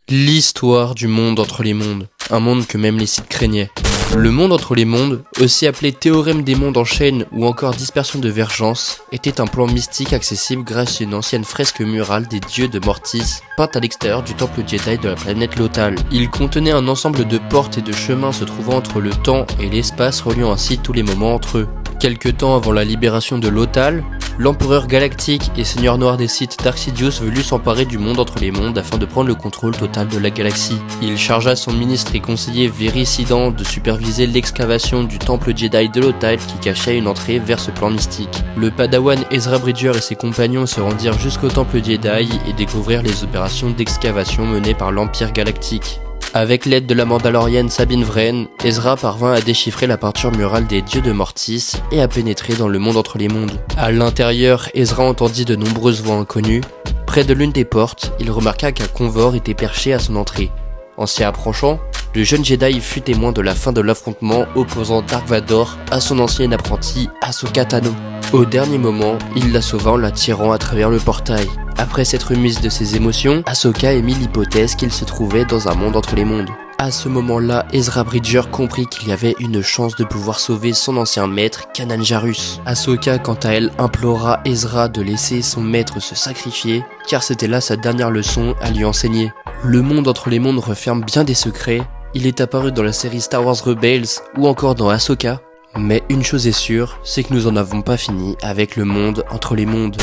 L'histoire du monde entre les mondes, un monde que même les Sith craignaient. Le monde entre les mondes, aussi appelé théorème des mondes en chaîne ou encore dispersion de Vergence, était un plan mystique accessible grâce à une ancienne fresque murale des dieux de Mortis, peinte à l'extérieur du temple Jedi de la planète Lothal. Il contenait un ensemble de portes et de chemins se trouvant entre le temps et l'espace, reliant ainsi tous les moments entre eux. Quelque temps avant la libération de Lothal, l'empereur galactique et seigneur noir des Sith Darth Sidious voulut s'emparer du monde entre les mondes afin de prendre le contrôle total de la galaxie. Il chargea son ministre et conseiller Verissidan de superviser l'excavation du temple Jedi de Lothal qui cachait une entrée vers ce plan mystique. Le padawan Ezra Bridger et ses compagnons se rendirent jusqu'au temple Jedi et découvrirent les opérations d'excavation menées par l'Empire galactique. Avec l'aide de la Mandalorienne Sabine Wren, Ezra parvint à déchiffrer la peinture murale des dieux de Mortis et à pénétrer dans le monde entre les mondes. À l'intérieur, Ezra entendit de nombreuses voix inconnues. Près de l'une des portes, il remarqua qu'un convor était perché à son entrée. En s'y approchant, le jeune Jedi fut témoin de la fin de l'affrontement opposant Dark Vador à son ancien apprenti Ahsoka Tano. Au dernier moment, il la sauva en la tirant à travers le portail. Après s'être mise de ses émotions, Ahsoka émit l'hypothèse qu'il se trouvait dans un monde entre les mondes. À ce moment-là, Ezra Bridger comprit qu'il y avait une chance de pouvoir sauver son ancien maître, Kanan Jarrus. Ahsoka, quant à elle, implora Ezra de laisser son maître se sacrifier, car c'était là sa dernière leçon à lui enseigner. Le monde entre les mondes referme bien des secrets. Il est apparu dans la série Star Wars Rebels ou encore dans Ahsoka. Mais une chose est sûre, c'est que nous en avons pas fini avec le monde entre les mondes.